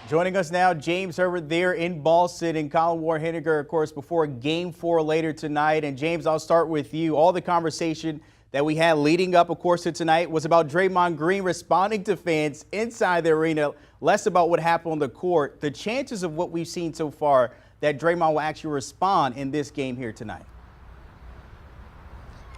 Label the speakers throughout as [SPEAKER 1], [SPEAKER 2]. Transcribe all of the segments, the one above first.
[SPEAKER 1] Joining us now, James Herbert there in Boston, and Colin Ward-Henninger, of course, before Game 4 later tonight. And James, I'll start with you. All the conversation that we had leading up, of course, to tonight was about Draymond Green responding to fans inside the arena, less about what happened on the court. The chances of what we've seen so far that Draymond will actually respond in this game here tonight.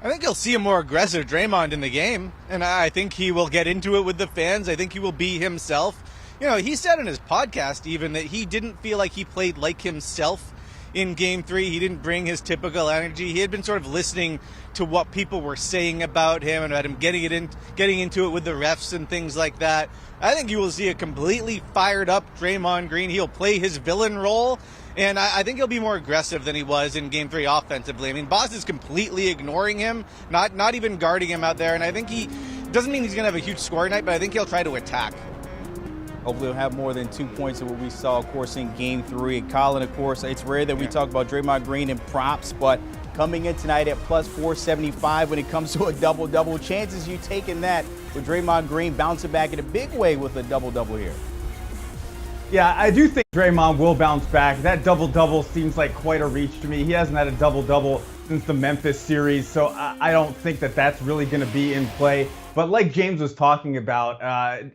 [SPEAKER 2] I think you'll see a more aggressive Draymond in the game, and I think he will get into it with the fans. I think he will be himself. You know, he said in his podcast even that he didn't feel like he played like himself in Game 3. He didn't bring his typical energy. He had been sort of listening to what people were saying about him and about him getting into it with the refs and things like that. I think you will see a completely fired up Draymond Green. He'll play his villain role, and I think he'll be more aggressive than he was in Game 3 offensively. I mean, Boston's completely ignoring him, not even guarding him out there, and I think he doesn't mean he's going to have a huge score night, but I think he'll try to attack.
[SPEAKER 1] Hopefully he'll have more than 2 points of what we saw, of course, in Game 3. And Colin, of course, it's rare that we talk about Draymond Green and props, but coming in tonight at plus 475 when it comes to a double-double, chances you taking that with Draymond Green bouncing back in a big way with a double-double here?
[SPEAKER 3] Yeah, I do think Draymond will bounce back. That double-double seems like quite a reach to me. He hasn't had a double-double since the Memphis series, so I don't think that that's really going to be in play. But like James was talking about,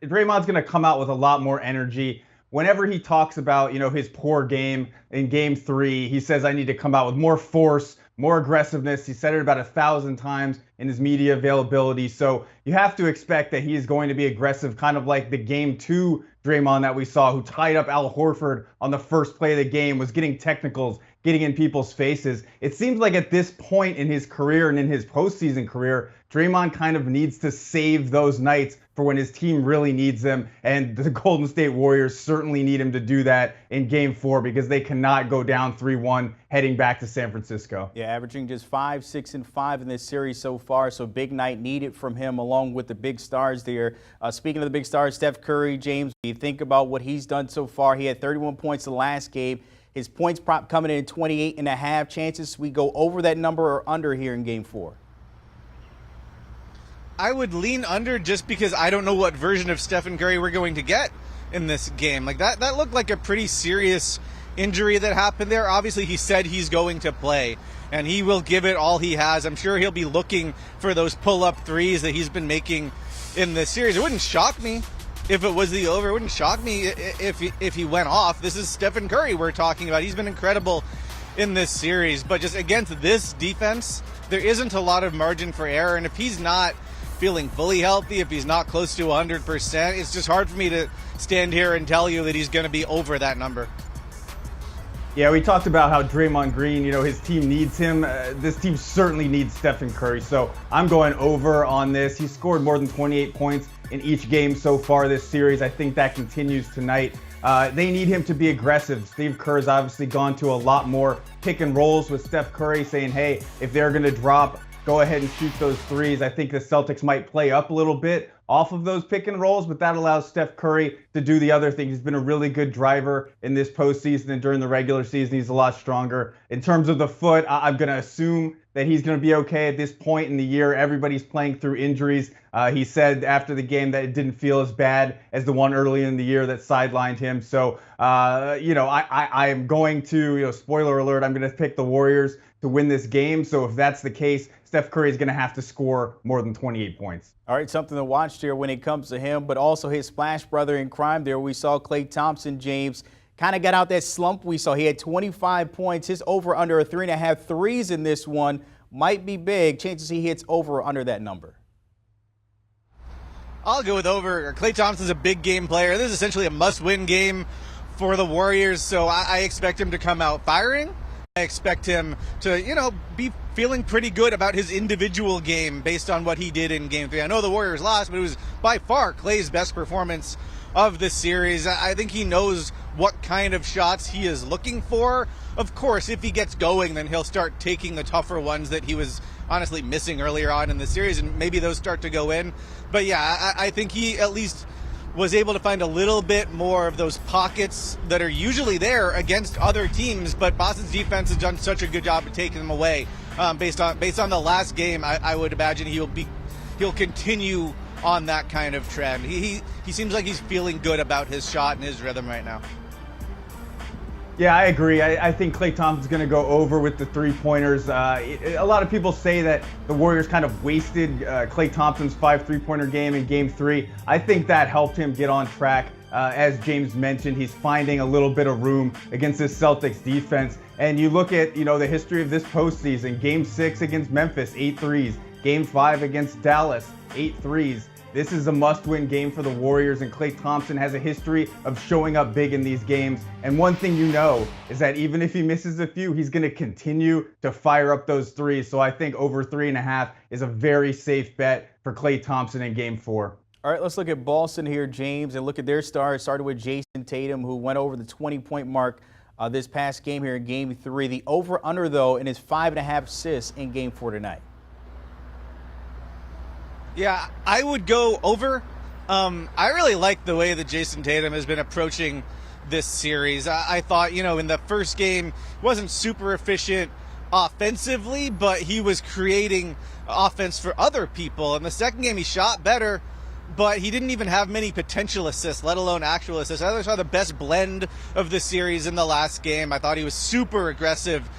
[SPEAKER 3] Draymond's going to come out with a lot more energy. Whenever he talks about, his poor game in Game 3, he says, I need to come out with more force, more aggressiveness. He said it about 1,000 times in his media availability. So you have to expect that he is going to be aggressive, kind of like the Game 2 Draymond that we saw, who tied up Al Horford on the first play of the game, was getting technicals, getting in people's faces. It seems like at this point in his career and in his postseason career, Draymond kind of needs to save those nights for when his team really needs them. And the Golden State Warriors certainly need him to do that in Game 4 because they cannot go down 3-1 heading back to San Francisco.
[SPEAKER 1] Yeah, averaging just 5, 6, and 5 in this series so far. So big night needed from him along with the big stars there. Speaking of the big stars, Steph Curry, James, you think about what he's done so far. He had 31 points the last game. His points prop coming in at 28.5. Chances we go over that number or under here in Game 4?
[SPEAKER 2] I would lean under just because I don't know what version of Stephen Curry we're going to get in this game. Like that looked like a pretty serious injury that happened there. Obviously, he said he's going to play, and he will give it all he has. I'm sure he'll be looking for those pull-up threes that he's been making in this series. It wouldn't shock me if it was the over. It wouldn't shock me if he went off. This is Stephen Curry we're talking about. He's been incredible in this series, but just against this defense, there isn't a lot of margin for error, and if he's not feeling fully healthy, if he's not close to 100%, it's just hard for me to stand here and tell you that he's going to be over that number.
[SPEAKER 3] Yeah, we talked about how Draymond Green, his team needs him. This team certainly needs Stephen Curry, so I'm going over on this. He scored more than 28 points in each game so far this series. I think that continues tonight. They need him to be aggressive. Steve Kerr's obviously gone to a lot more pick and rolls with Steph Curry, saying, hey, if they're going to drop, go ahead and shoot those threes. I think the Celtics might play up a little bit off of those pick and rolls, but that allows Steph Curry to do the other thing. He's been a really good driver in this postseason, and during the regular season, he's a lot stronger. In terms of the foot, I'm going to assume that he's going to be okay at this point in the year. Everybody's playing through injuries. He said after the game that it didn't feel as bad as the one early in the year that sidelined him. So, I am going to, spoiler alert, I'm going to pick the Warriors to win this game. So if that's the case, Steph Curry is going to have to score more than 28 points.
[SPEAKER 1] All right, something to watch here when it comes to him, but also his splash brother in crime there. We saw Klay Thompson, James, kind of got out that slump we saw. He had 25 points. His over under a 3.5 threes in this one might be big. Chances he hits over or under that number.
[SPEAKER 2] I'll go with over. Klay Thompson's a big game player. This is essentially a must-win game for the Warriors, so I expect him to come out firing. I expect him to, be feeling pretty good about his individual game based on what he did in Game 3. I know the Warriors lost, but it was by far Klay's best performance of this series. I think he knows what kind of shots he is looking for. Of course, if he gets going, then he'll start taking the tougher ones that he was honestly missing earlier on in the series, and maybe those start to go in. But yeah, I think he at least was able to find a little bit more of those pockets that are usually there against other teams, but Boston's defense has done such a good job of taking them away. Based on the last game, I would imagine he'll continue on that kind of trend. He seems like he's feeling good about his shot and his rhythm right now.
[SPEAKER 3] Yeah, I agree. I think Klay Thompson's going to go over with the three-pointers. A lot of people say that the Warriors kind of wasted Klay Thompson's 5 three-pointer game in Game 3. I think that helped him get on track. As James mentioned, he's finding a little bit of room against this Celtics defense. And you look at, the history of this postseason. Game 6 against Memphis, 8 threes. Game 5 against Dallas, 8 threes. This is a must-win game for the Warriors, and Klay Thompson has a history of showing up big in these games. And one thing you know is that even if he misses a few, he's going to continue to fire up those threes. So I think over 3.5 is a very safe bet for Klay Thompson in Game 4.
[SPEAKER 1] All right, let's look at Boston here, James, and look at their stars. Started with Jayson Tatum, who went over the 20-point mark this past game here in Game 3. The over-under, though, in his 5.5 assists in Game 4 tonight.
[SPEAKER 2] Yeah, I would go over. I really like the way that Jayson Tatum has been approaching this series. I thought, in the first game, he wasn't super efficient offensively, but he was creating offense for other people. In the second game, he shot better, but he didn't even have many potential assists, let alone actual assists. I saw the best blend of the series in the last game. I thought he was super aggressive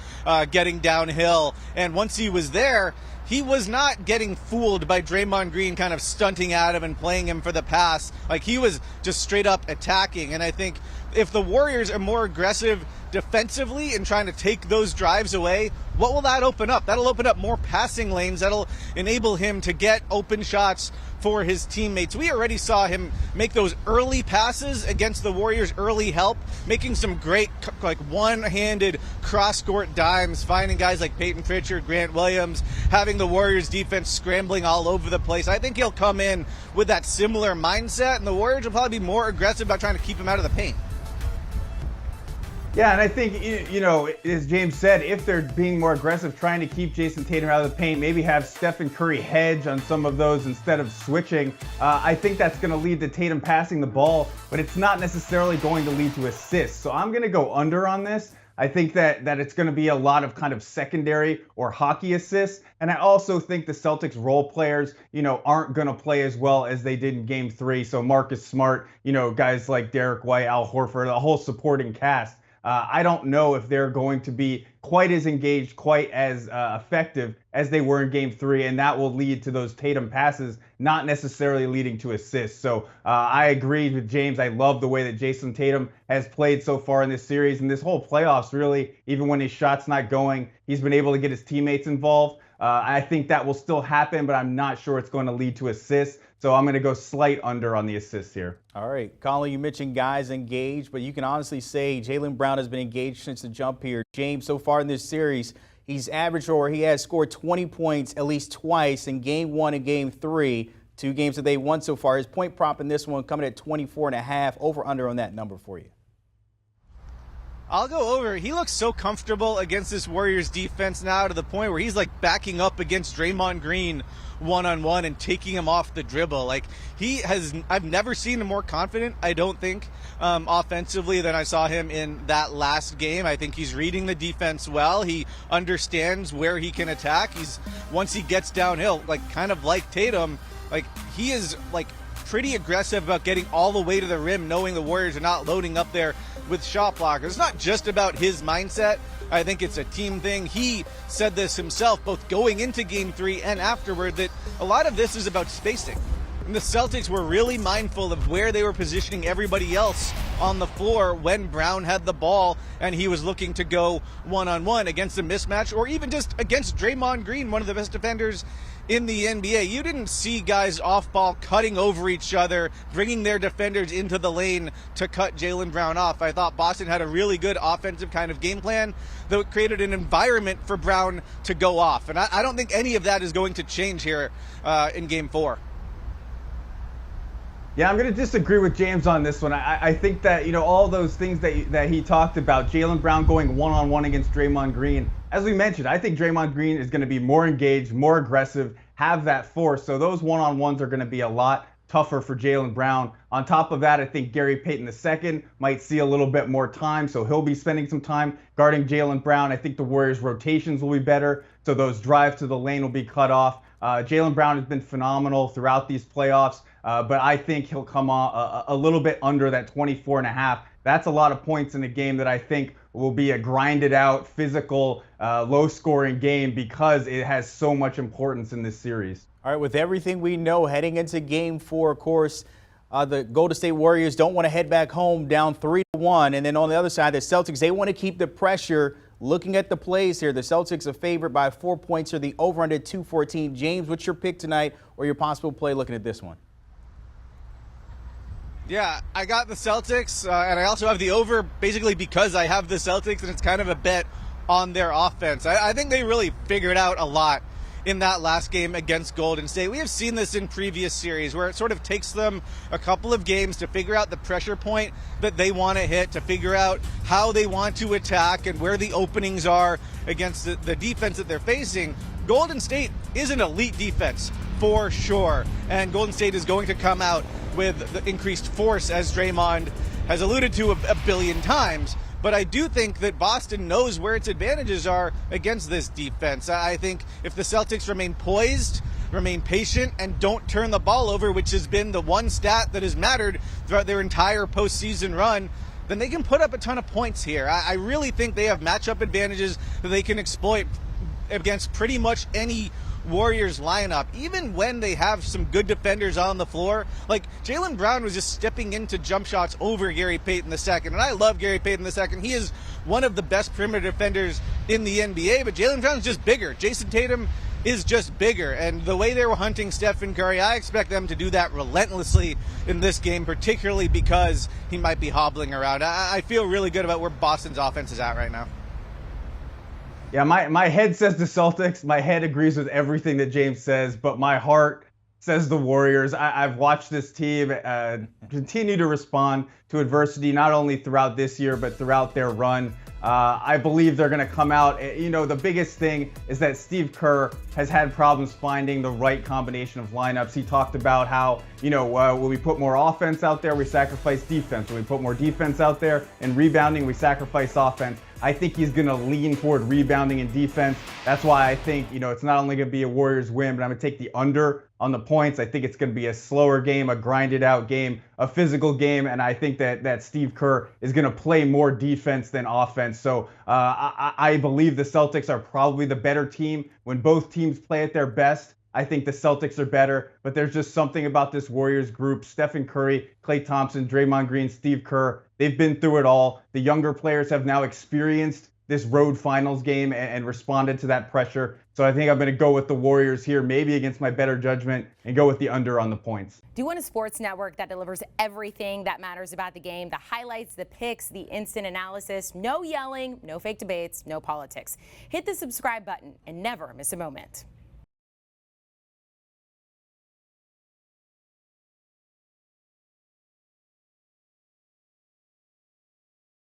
[SPEAKER 2] getting downhill, and once he was there, he was not getting fooled by Draymond Green kind of stunting at him and playing him for the pass. Like, he was just straight up attacking. And I think if the Warriors are more aggressive defensively and trying to take those drives away, what will that open up? That'll open up more passing lanes. That'll enable him to get open shots for his teammates. We already saw him make those early passes against the Warriors' early help, making some great one-handed cross-court dimes, finding guys like Peyton Pritchard, Grant Williams, having the Warriors' defense scrambling all over the place. I think he'll come in with that similar mindset, and the Warriors will probably be more aggressive about trying to keep him out of the paint.
[SPEAKER 3] Yeah, and I think, as James said, if they're being more aggressive, trying to keep Jayson Tatum out of the paint, maybe have Stephen Curry hedge on some of those instead of switching, I think that's going to lead to Tatum passing the ball, but it's not necessarily going to lead to assists. So I'm going to go under on this. I think that it's going to be a lot of kind of secondary or hockey assists. And I also think the Celtics role players, aren't going to play as well as they did in Game 3. So Marcus Smart, guys like Derek White, Al Horford, the whole supporting cast. I don't know if they're going to be quite as engaged, quite as effective as they were in Game 3, and that will lead to those Tatum passes not necessarily leading to assists. So I agree with James. I love the way that Jayson Tatum has played so far in this series and this whole playoffs, really. Even when his shot's not going, he's been able to get his teammates involved. I think that will still happen, but I'm not sure it's going to lead to assists. So I'm going to go slight under on the assists here.
[SPEAKER 1] All right. Colin, you mentioned guys engaged, but you can honestly say Jaylen Brown has been engaged since the jump here. James, so far in this series, he has scored 20 points at least twice in Game 1 and Game 3, 2 games that they won so far. His point prop in this one coming at 24.5, over under on that number for you.
[SPEAKER 2] I'll go over. He looks so comfortable against this Warriors defense now to the point where he's backing up against Draymond Green one-on-one and taking him off the dribble. I've never seen him more confident, I don't think, offensively than I saw him in that last game. I think he's reading the defense well. He understands where he can attack. Once he gets downhill, kind of like Tatum, he is pretty aggressive about getting all the way to the rim, knowing the Warriors are not loading up there with shot blockers. It's not just about his mindset. I think it's a team thing. He said this himself, both going into Game 3 and afterward, that a lot of this is about spacing. And the Celtics were really mindful of where they were positioning everybody else on the floor when Brown had the ball and he was looking to go one-on-one against a mismatch or even just against Draymond Green, one of the best defenders in the NBA. You didn't see guys off ball cutting over each other, bringing their defenders into the lane to cut Jaylen Brown off. I thought Boston had a really good offensive kind of game plan that created an environment for Brown to go off. And I don't think any of that is going to change here in Game 4.
[SPEAKER 3] Yeah, I'm going to disagree with James on this one. I think that, all those things that he talked about, Jaylen Brown going one-on-one against Draymond Green, as we mentioned, I think Draymond Green is going to be more engaged, more aggressive, have that force. So those one-on-ones are going to be a lot tougher for Jaylen Brown. On top of that, I think Gary Payton II might see a little bit more time, so he'll be spending some time guarding Jaylen Brown. I think the Warriors' rotations will be better, so those drives to the lane will be cut off. Jaylen Brown has been phenomenal throughout these playoffs, but I think he'll come on a little bit under that 24.5. That's a lot of points in a game that I think will be a grinded out, physical, low scoring game because it has so much importance in this series.
[SPEAKER 1] All right, with everything we know heading into Game 4, of course, the Golden State Warriors don't want to head back home down 3-1. And then on the other side, the Celtics, they want to keep the pressure. Looking at the plays here, the Celtics are favored by 4 points here, the over-under 214. James, what's your pick tonight or your possible play looking at this one?
[SPEAKER 2] Yeah, I got the Celtics, and I also have the over basically because I have the Celtics, and it's kind of a bet on their offense. I think they really figured out a lot in that last game against Golden State. We have seen this in previous series where it sort of takes them a couple of games to figure out the pressure point that they want to hit, to figure out how they want to attack and where the openings are against the defense that they're facing. Golden State is an elite defense for sure, and Golden State is going to come out with the increased force, as Draymond has alluded to a billion times. But I do think that Boston knows where its advantages are against this defense. I think if the Celtics remain poised, remain patient, and don't turn the ball over, which has been the one stat that has mattered throughout their entire postseason run, then they can put up a ton of points here. I really think they have matchup advantages that they can exploit against pretty much any Warriors lineup, even when they have some good defenders on the floor. Like Jaylen Brown was just stepping into jump shots over Gary Payton II, and I love Gary Payton II. He is one of the best perimeter defenders in the NBA, but Jaylen Brown is just bigger. Jayson Tatum is just bigger, and the way they were hunting Steph Curry, I expect them to do that relentlessly in this game, particularly because he might be hobbling around. I feel really good about where Boston's offense is at right now.
[SPEAKER 3] Yeah, my head says the Celtics. My head agrees with everything that James says, but my heart says the Warriors. I've watched this team continue to respond to adversity, not only throughout this year, but throughout their run. I believe they're going to come out. You know, the biggest thing is that Steve Kerr has had problems finding the right combination of lineups. He talked about how, you know, when we put more offense out there, we sacrifice defense. When we put more defense out there and rebounding, we sacrifice offense. I think he's going to lean toward rebounding and defense. That's why I think, you know, it's not only going to be a Warriors win, but I'm going to take the under on the points. I think it's going to be a slower game, a grinded out game, a physical game, and I think that Steve Kerr is going to play more defense than offense. So I believe the Celtics are probably the better team when both teams play at their best. I think the Celtics are better, but there's just something about this Warriors group. Stephen Curry, Klay Thompson, Draymond Green, Steve Kerr, they've been through it all. The younger players have now experienced this road finals game and responded to that pressure. So I think I'm going to go with the Warriors here, maybe against my better judgment, and go with the under on the points.
[SPEAKER 4] Do you want a sports network that delivers everything that matters about the game? The highlights, the picks, the instant analysis, no yelling, no fake debates, no politics. Hit the subscribe button and never miss a moment.